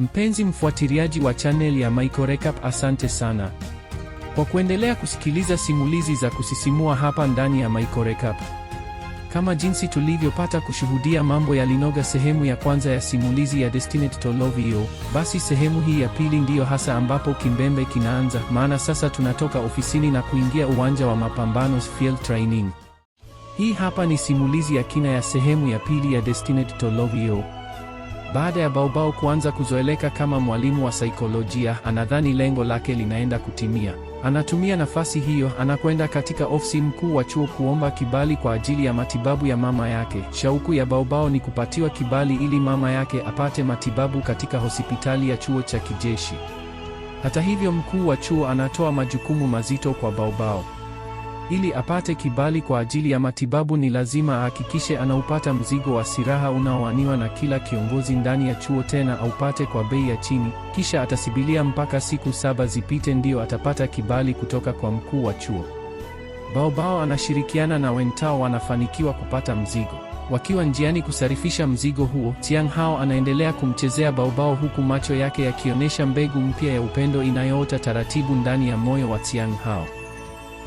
Mpenzi mfuatiliaji wa channel ya Michael Recap, asante sana kwa kuendelea kusikiliza simulizi za kusisimua hapa ndani ya Michael Recap. Kama jinsi tulivyopata kushuhudia mambo yalinoga sehemu ya kwanza ya simulizi ya Destined to Love You, basi sehemu hii ya pili ndiyo hasa ambapo kimbembe kinaanza, maana sasa tunatoka ofisini na kuingia uwanja wa mapambano field training. Hii hapa ni simulizi ya kina ya sehemu ya pili ya Destined to Love You. Baada ya Baobao kuanza kuzoeleka kama mwalimu wa saikolojia, anadhani lengo lake linaenda kutimia. Anatumia nafasi hiyo, anakwenda katika ofisi mkuu wa chuo kuomba kibali kwa ajili ya matibabu ya mama yake. Shauku ya Baobao ni kupatiwa kibali ili mama yake apate matibabu katika hospitali ya chuo cha kijeshi. Hata hivyo, mkuu wa chuo anatoa majukumu mazito kwa Baobao. Ili apate kibali kwa ajili ya matibabu ni lazima ahakikishe anaupata mzigo wa silaha unaoaniwa na kila kiongozi ndani ya chuo, tena aupate kwa bei ya chini, kisha atasibilia mpaka siku 7 zipite ndio atapata kibali kutoka kwa mkuu wa chuo. Baobao anashirikiana na Wentao wanafanikiwa kupata mzigo. Wakiwa njiani kusarifisha mzigo huo, Xiang Hao anaendelea kumchezea Baobao huku macho yake yakionyesha mbegu mpya ya upendo inayoota taratibu ndani ya moyo wa Xiang Hao.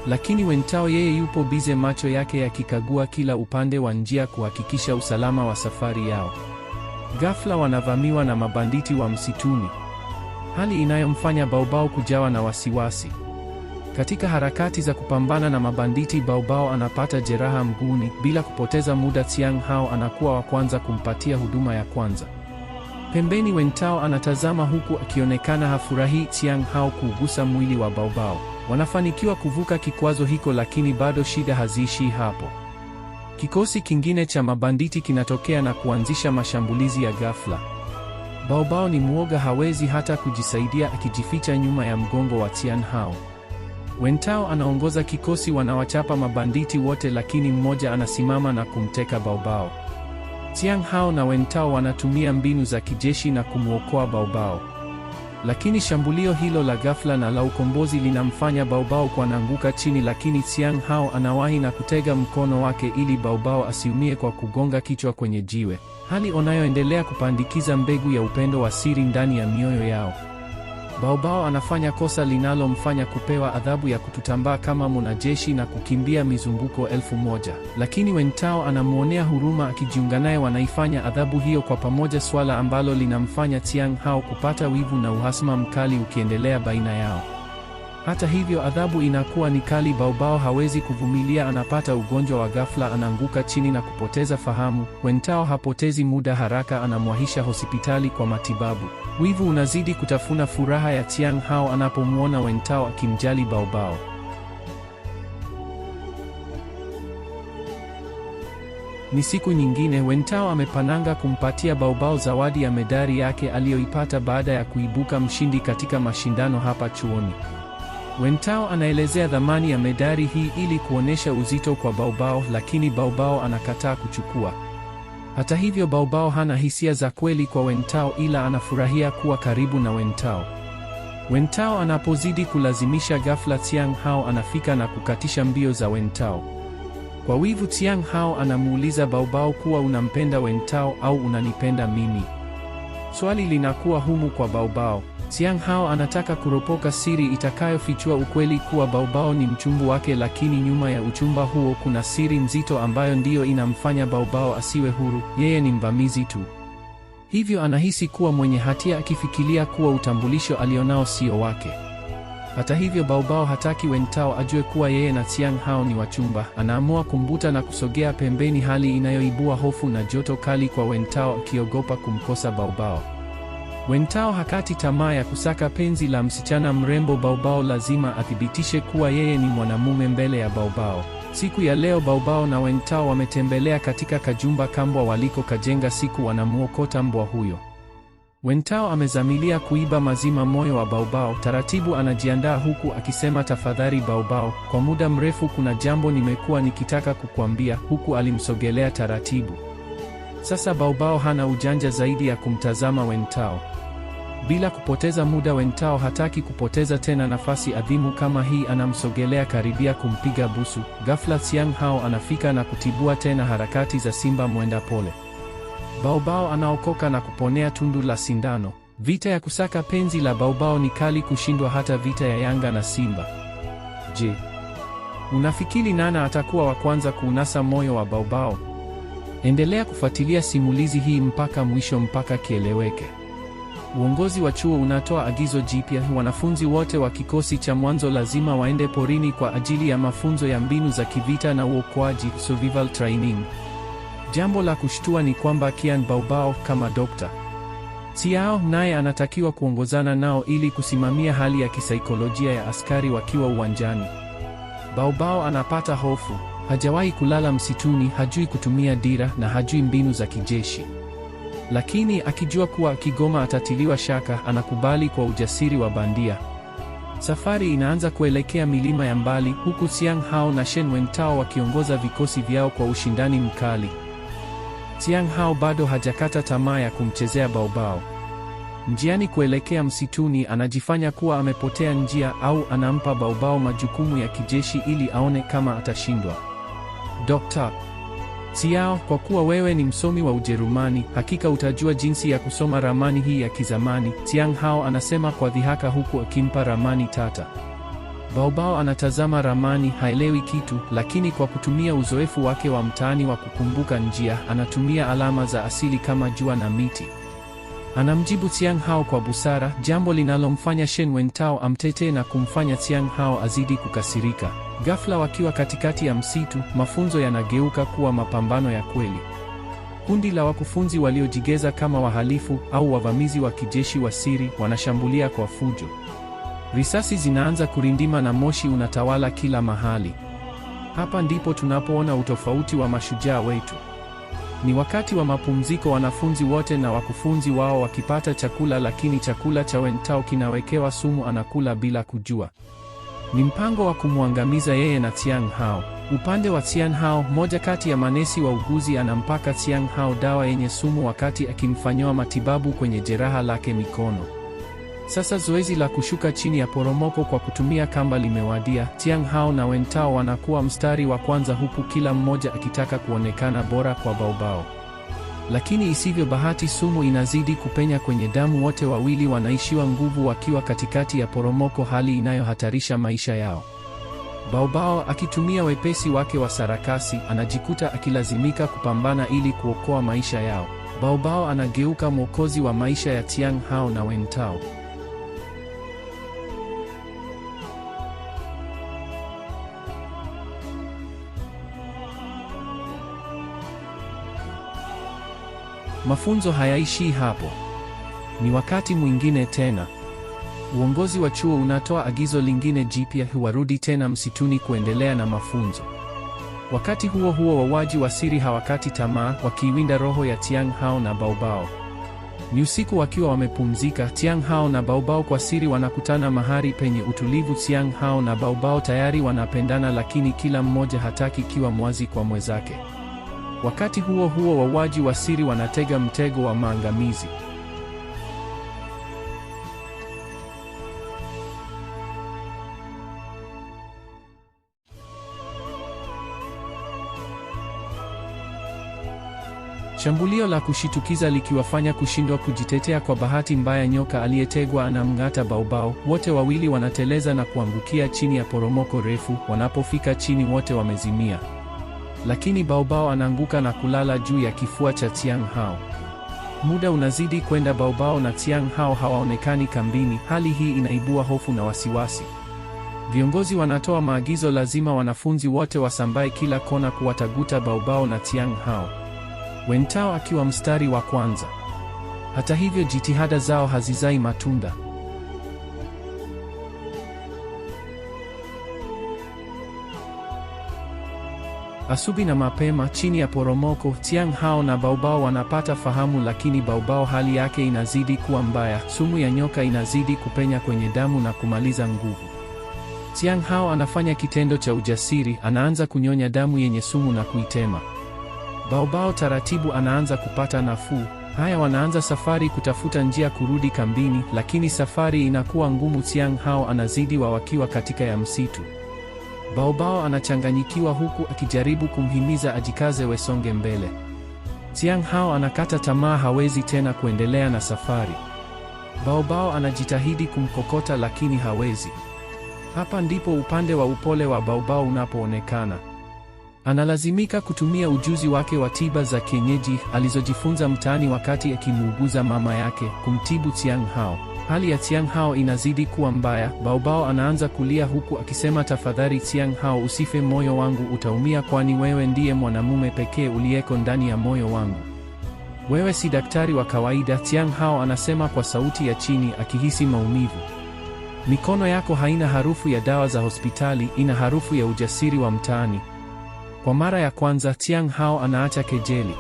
Lakini Wentao yeye yupo bize, macho yake yakikagua kila upande wa njia kuhakikisha usalama wa safari yao. Ghafla wanavamiwa na mabanditi wa msituni, hali inayomfanya Baobao kujawa na wasiwasi. Katika harakati za kupambana na mabanditi, Baobao anapata jeraha mguuni. Bila kupoteza muda, Xiang Hao anakuwa wa kwanza kumpatia huduma ya kwanza. Pembeni Wentao anatazama huku akionekana hafurahi Xiang Hao kuugusa mwili wa Baobao. Wanafanikiwa kuvuka kikwazo hiko, lakini bado shida haziishi hapo. Kikosi kingine cha mabanditi kinatokea na kuanzisha mashambulizi ya ghafla. Baobao ni mwoga, hawezi hata kujisaidia, akijificha nyuma ya mgongo wa Xiang Hao. Wentao anaongoza kikosi, wanawachapa mabanditi wote, lakini mmoja anasimama na kumteka Baobao. Xiang Hao na Wentao wanatumia mbinu za kijeshi na kumwokoa Baobao. Lakini shambulio hilo la ghafla na la ukombozi linamfanya Baobao kuanguka chini, lakini Xiang Hao anawahi na kutega mkono wake ili Baobao asiumie kwa kugonga kichwa kwenye jiwe, hali inayoendelea kupandikiza mbegu ya upendo wa siri ndani ya mioyo yao. Baobao anafanya kosa linalomfanya kupewa adhabu ya kututambaa kama mwanajeshi na kukimbia mizunguko 1000, lakini Wentao anamuonea huruma, akijiunga naye. Wanaifanya adhabu hiyo kwa pamoja, swala ambalo linamfanya Xiang Hao kupata wivu na uhasama mkali ukiendelea baina yao. Hata hivyo, adhabu inakuwa ni kali. Baobao hawezi kuvumilia, anapata ugonjwa wa ghafla, anaanguka chini na kupoteza fahamu. Wentao hapotezi muda, haraka anamwahisha hospitali kwa matibabu. Wivu unazidi kutafuna furaha ya Xiang Hao anapomwona Wentao akimjali Baobao. Ni siku nyingine, Wentao amepananga kumpatia Baobao zawadi ya medali yake aliyoipata baada ya kuibuka mshindi katika mashindano hapa chuoni. Wentao anaelezea dhamani ya medali hii ili kuonesha uzito kwa Baobao, lakini Baobao anakataa kuchukua. Hata hivyo, Baobao hana hisia za kweli kwa Wentao, ila anafurahia kuwa karibu na Wentao. Wentao anapozidi kulazimisha, ghafla Xiang Hao anafika na kukatisha mbio za Wentao. Kwa wivu, Xiang Hao anamuuliza Baobao kuwa, unampenda Wentao au unanipenda mimi? Swali linakuwa humu kwa Baobao. Xiang Hao anataka kuropoka siri itakayofichua ukweli kuwa Baobao ni mchumba wake, lakini nyuma ya uchumba huo kuna siri nzito ambayo ndiyo inamfanya Baobao asiwe huru. Yeye ni mvamizi tu, hivyo anahisi kuwa mwenye hatia, akifikiria kuwa utambulisho alionao sio wake. Hata hivyo, Baobao hataki Wentao ajue kuwa yeye na Xiang Hao ni wachumba. Anaamua kumbuta na kusogea pembeni, hali inayoibua hofu na joto kali kwa Wentao, akiogopa kumkosa Baobao. Wentao hakati tamaa ya kusaka penzi la msichana mrembo. Baobao lazima athibitishe kuwa yeye ni mwanamume mbele ya Baobao. Siku ya leo, Baobao na Wentao wametembelea katika kajumba kambwa waliko kajenga siku wanamuokota mbwa huyo. Wentao amezamilia kuiba mazima moyo wa Baobao. Taratibu anajiandaa huku akisema, tafadhali Baobao, kwa muda mrefu kuna jambo nimekuwa nikitaka kukuambia, huku alimsogelea taratibu. Sasa Baobao hana ujanja zaidi ya kumtazama Wentao. Bila kupoteza muda, Wentao hataki kupoteza tena nafasi adhimu kama hii, anamsogelea karibia kumpiga busu. Ghafla Xiang Hao anafika na kutibua tena harakati za simba mwenda pole. Baobao anaokoka na kuponea tundu la sindano. Vita ya kusaka penzi la Baobao ni kali kushindwa hata vita ya Yanga na Simba. Je, unafikiri Nana atakuwa wa kwanza kuunasa moyo wa Baobao? Endelea kufuatilia simulizi hii mpaka mwisho mpaka kieleweke. Uongozi wa chuo unatoa agizo jipya: wanafunzi wote wa kikosi cha mwanzo lazima waende porini kwa ajili ya mafunzo ya mbinu za kivita na uokoaji, survival training. Jambo la kushtua ni kwamba Kian Baobao kama Dr. Xiao naye anatakiwa kuongozana nao ili kusimamia hali ya kisaikolojia ya askari wakiwa uwanjani. Baobao anapata hofu. Hajawahi kulala msituni, hajui kutumia dira na hajui mbinu za kijeshi. Lakini akijua kuwa akigoma atatiliwa shaka, anakubali kwa ujasiri wa bandia. Safari inaanza kuelekea milima ya mbali, huku Xiang Hao na Shen Wentao wakiongoza vikosi vyao kwa ushindani mkali. Xiang Hao bado hajakata tamaa ya kumchezea Baobao. Njiani kuelekea msituni, anajifanya kuwa amepotea njia au anampa Baobao majukumu ya kijeshi ili aone kama atashindwa. Dr. Xiao, kwa kuwa wewe ni msomi wa Ujerumani, hakika utajua jinsi ya kusoma ramani hii ya kizamani, Xiang Hao anasema kwa dhihaka huku akimpa ramani tata. Baobao anatazama ramani, haelewi kitu, lakini kwa kutumia uzoefu wake wa mtaani wa kukumbuka njia, anatumia alama za asili kama jua na miti. Anamjibu Xiang Hao kwa busara, jambo linalomfanya Shen Wentao amtetee na kumfanya Xiang Hao azidi kukasirika. Ghafla wakiwa katikati ya msitu, mafunzo yanageuka kuwa mapambano ya kweli. Kundi la wakufunzi waliojigeza kama wahalifu au wavamizi wa kijeshi wa siri wanashambulia kwa fujo. Risasi zinaanza kurindima na moshi unatawala kila mahali. Hapa ndipo tunapoona utofauti wa mashujaa wetu. Ni wakati wa mapumziko, wanafunzi wote na wakufunzi wao wakipata chakula, lakini chakula cha Wentao kinawekewa sumu, anakula bila kujua. Ni mpango wa kumwangamiza yeye na Xiang Hao. Upande wa Xiang Hao, mmoja kati ya manesi wa uguzi anampaka Xiang Hao dawa yenye sumu wakati akimfanyia matibabu kwenye jeraha lake mikono. Sasa zoezi la kushuka chini ya poromoko kwa kutumia kamba limewadia. Xiang Hao na Wentao wanakuwa mstari wa kwanza, huku kila mmoja akitaka kuonekana bora kwa Baobao. Lakini isivyo bahati, sumu inazidi kupenya kwenye damu. Wote wawili wanaishiwa nguvu wakiwa katikati ya poromoko, hali inayohatarisha maisha yao. Baobao akitumia wepesi wake wa sarakasi, anajikuta akilazimika kupambana ili kuokoa maisha yao. Baobao anageuka mwokozi wa maisha ya Xiang Hao na Wentao. Mafunzo hayaishii hapo. Ni wakati mwingine tena. Uongozi wa chuo unatoa agizo lingine jipya: warudi tena msituni kuendelea na mafunzo. Wakati huo huo, wauaji wa siri hawakati tamaa, wakiiwinda roho ya Xiang Hao na Baobao. Ni usiku, wakiwa wamepumzika, Xiang Hao na Baobao kwa siri wanakutana mahali penye utulivu. Xiang Hao na Baobao tayari wanapendana, lakini kila mmoja hataki kiwa mwazi kwa mwenzake. Wakati huo huo, wauaji wa siri wanatega mtego wa maangamizi. Shambulio la kushitukiza likiwafanya kushindwa kujitetea. Kwa bahati mbaya, nyoka aliyetegwa anamng'ata Baobao. Wote wawili wanateleza na kuangukia chini ya poromoko refu. Wanapofika chini, wote wamezimia. Lakini Baobao anaanguka na kulala juu ya kifua cha Xiang Hao. Muda unazidi kwenda, Baobao na Xiang Hao hawaonekani kambini. Hali hii inaibua hofu na wasiwasi. Viongozi wanatoa maagizo: lazima wanafunzi wote wasambae kila kona kuwataguta Baobao na Xiang Hao, Wentao akiwa mstari wa kwanza. Hata hivyo, jitihada zao hazizai matunda. Asubuhi na mapema, chini ya poromoko, Xiang Hao na Baobao wanapata fahamu, lakini Baobao hali yake inazidi kuwa mbaya. Sumu ya nyoka inazidi kupenya kwenye damu na kumaliza nguvu. Xiang Hao anafanya kitendo cha ujasiri, anaanza kunyonya damu yenye sumu na kuitema. Baobao taratibu anaanza kupata nafuu. Haya, wanaanza safari kutafuta njia kurudi kambini, lakini safari inakuwa ngumu. Xiang Hao anazidi wakiwa katika ya msitu. Baobao anachanganyikiwa huku akijaribu kumhimiza ajikaze wesonge mbele. Xiang Hao anakata tamaa, hawezi tena kuendelea na safari. Baobao anajitahidi kumkokota lakini hawezi. Hapa ndipo upande wa upole wa Baobao unapoonekana. Analazimika kutumia ujuzi wake wa tiba za kienyeji alizojifunza mtaani wakati akimuuguza mama yake kumtibu Xiang Hao. Hali ya Xiang Hao inazidi kuwa mbaya. Baobao anaanza kulia huku akisema, tafadhali Xiang Hao, usife, moyo wangu utaumia, kwani wewe ndiye mwanamume pekee uliyeko ndani ya moyo wangu. Wewe si daktari wa kawaida, Xiang Hao anasema kwa sauti ya chini akihisi maumivu. Mikono yako haina harufu ya dawa za hospitali, ina harufu ya ujasiri wa mtaani. Kwa mara ya kwanza Xiang Hao anaacha kejeli.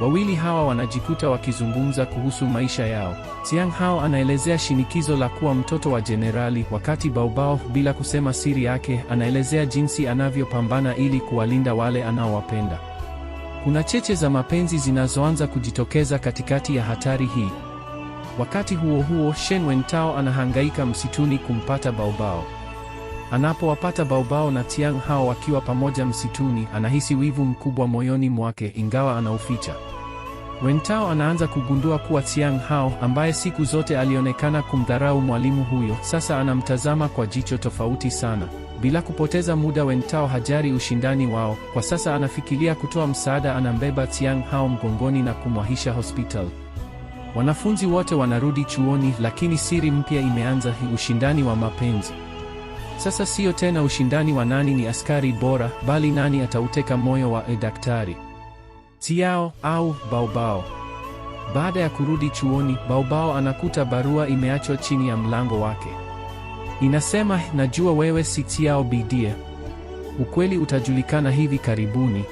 Wawili hawa wanajikuta wakizungumza kuhusu maisha yao. Xiang Hao anaelezea shinikizo la kuwa mtoto wa jenerali, wakati Baobao, bila kusema siri yake, anaelezea jinsi anavyopambana ili kuwalinda wale anaowapenda. Kuna cheche za mapenzi zinazoanza kujitokeza katikati ya hatari hii. Wakati huo huo, Shen Wentao anahangaika msituni kumpata Baobao. Anapowapata Baobao na Xiang Hao wakiwa pamoja msituni, anahisi wivu mkubwa moyoni mwake, ingawa anauficha. Wentao anaanza kugundua kuwa Xiang Hao, ambaye siku zote alionekana kumdharau mwalimu huyo, sasa anamtazama kwa jicho tofauti sana. Bila kupoteza muda, Wentao hajari ushindani wao. Kwa sasa anafikiria kutoa msaada. Anambeba Xiang Hao mgongoni na kumwahisha hospital. Wanafunzi wote wanarudi chuoni, lakini siri mpya imeanza, ushindani wa mapenzi. Sasa sio tena ushindani wa nani ni askari bora, bali nani atauteka moyo wa daktari, Xiao au Baobao. Baada ya kurudi chuoni, Baobao anakuta barua imeachwa chini ya mlango wake. Inasema, najua wewe si Xiao Bidie. Ukweli utajulikana hivi karibuni.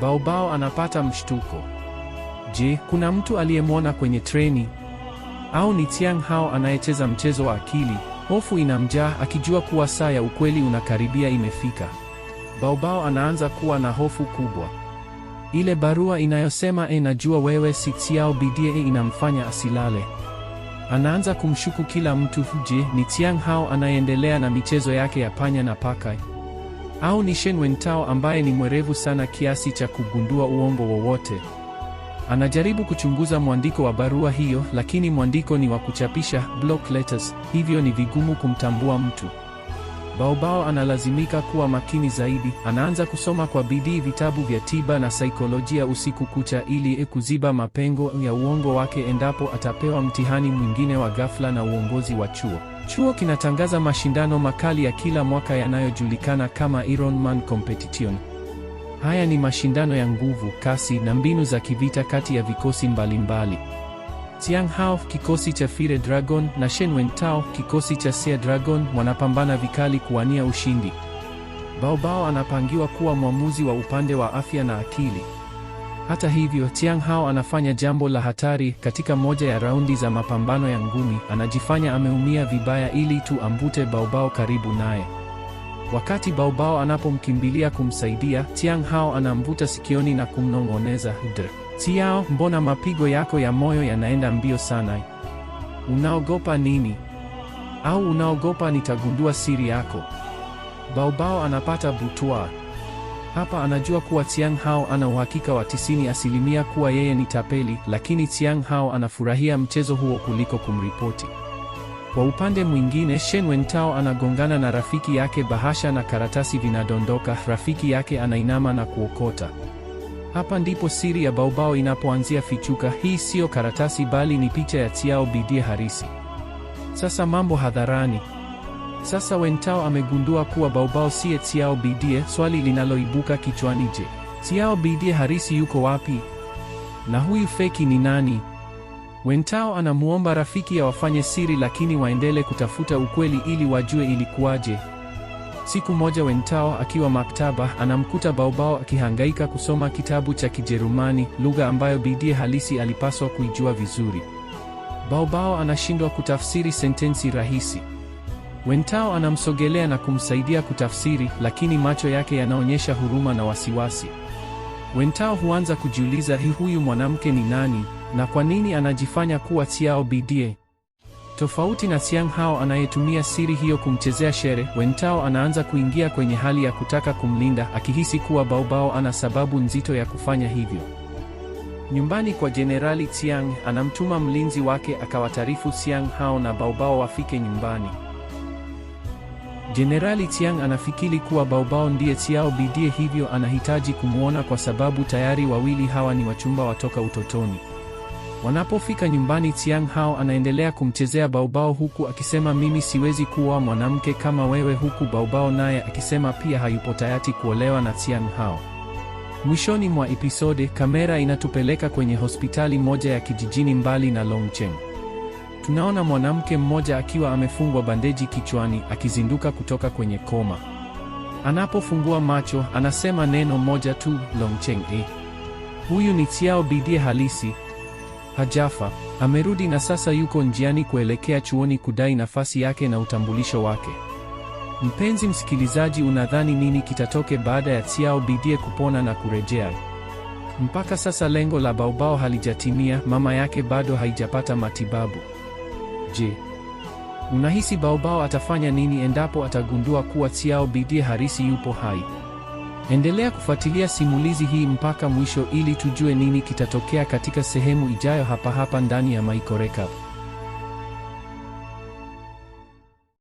Baobao anapata mshtuko. Je, kuna mtu aliyemwona kwenye treni? Au ni Xiang Hao anayecheza mchezo wa akili? Hofu inamjaa akijua kuwa saa ya ukweli unakaribia imefika. Baobao anaanza kuwa na hofu kubwa. Ile barua inayosema najua wewe si Xiao Bidie inamfanya asilale. Anaanza kumshuku kila mtu. Je, ni Xiang Hao anayeendelea na michezo yake ya panya na paka? Au ni Shen Wentao ambaye ni mwerevu sana kiasi cha kugundua uongo wowote? Anajaribu kuchunguza mwandiko wa barua hiyo, lakini mwandiko ni wa kuchapisha, block letters, hivyo ni vigumu kumtambua mtu. Baobao analazimika kuwa makini zaidi. Anaanza kusoma kwa bidii vitabu vya tiba na saikolojia usiku kucha ili kuziba mapengo ya uongo wake endapo atapewa mtihani mwingine wa ghafla na uongozi wa chuo. Chuo kinatangaza mashindano makali ya kila mwaka yanayojulikana kama Ironman Competition. Haya ni mashindano ya nguvu, kasi na mbinu za kivita kati ya vikosi mbalimbali. Xiang Hao, kikosi cha Fire Dragon, na Shen Wentao, kikosi cha Sea Dragon, wanapambana vikali kuwania ushindi. Baobao anapangiwa kuwa mwamuzi wa upande wa afya na akili. Hata hivyo, Xiang Hao anafanya jambo la hatari. Katika moja ya raundi za mapambano ya ngumi, anajifanya ameumia vibaya ili tu ambute Baobao karibu naye. Wakati Baobao anapomkimbilia kumsaidia, Xiang Hao anamvuta sikioni na kumnong'oneza, Xiao, mbona mapigo yako ya moyo yanaenda mbio sana? Unaogopa nini? Au unaogopa nitagundua siri yako? Baobao anapata butwaa. Hapa anajua kuwa Xiang Hao ana uhakika wa 90% kuwa yeye ni tapeli, lakini Xiang Hao anafurahia mchezo huo kuliko kumripoti. Kwa upande mwingine, Shen Wentao anagongana na rafiki yake bahasha na karatasi vinadondoka. Rafiki yake anainama na kuokota. Hapa ndipo siri ya Baobao inapoanzia fichuka. Hii sio karatasi bali ni picha ya Xiao Bidie harisi. Sasa mambo hadharani. Sasa Wentao amegundua kuwa Baobao siye Xiao Bidie. Swali linaloibuka kichwani, je, Xiao Bidie harisi yuko wapi? Na huyu feki ni nani? Wentao anamuomba rafiki wafanye siri, lakini waendele kutafuta ukweli ili wajue ilikuwaje. Siku moja Wentao akiwa maktaba anamkuta Baobao akihangaika kusoma kitabu cha Kijerumani, lugha ambayo Bidie halisi alipaswa kuijua vizuri. Baobao anashindwa kutafsiri sentensi rahisi. Wentao anamsogelea na kumsaidia kutafsiri, lakini macho yake yanaonyesha huruma na wasiwasi. Wentao huanza kujiuliza, huyu mwanamke ni nani na kwa nini anajifanya kuwa Xiao Bidie? Tofauti na Xiang Hao anayetumia siri hiyo kumchezea shere, Wentao anaanza kuingia kwenye hali ya kutaka kumlinda, akihisi kuwa Baobao ana sababu nzito ya kufanya hivyo. Nyumbani kwa Jenerali Xiang, anamtuma mlinzi wake akawataarifu Xiang Hao na Baobao wafike nyumbani. Jenerali Xiang anafikiri kuwa Baobao ndiye Xiao Bidie, hivyo anahitaji kumwona kwa sababu tayari wawili hawa ni wachumba watoka utotoni. Wanapofika nyumbani, Xiang Hao anaendelea kumchezea Baobao huku akisema mimi siwezi kuoa mwanamke kama wewe, huku Baobao naye akisema pia hayupo tayari kuolewa na Xiang Hao. Mwishoni mwa episode, kamera inatupeleka kwenye hospitali moja ya kijijini mbali na Longcheng. Tunaona mwanamke mmoja akiwa amefungwa bandeji kichwani akizinduka kutoka kwenye koma. Anapofungua macho, anasema neno moja tu, Longcheng. Huyu ni Xiao Bidie halisi. Hajafa, amerudi na sasa yuko njiani kuelekea chuoni kudai nafasi yake na utambulisho wake. Mpenzi msikilizaji, unadhani nini kitatoke baada ya Xiao Bidie kupona na kurejea? Mpaka sasa lengo la Baobao halijatimia, mama yake bado haijapata matibabu. Je, unahisi Baobao atafanya nini endapo atagundua kuwa Xiao Bidie harisi yupo hai? Endelea kufuatilia simulizi hii mpaka mwisho ili tujue nini kitatokea katika sehemu ijayo hapa ndani ya Maiko Recap.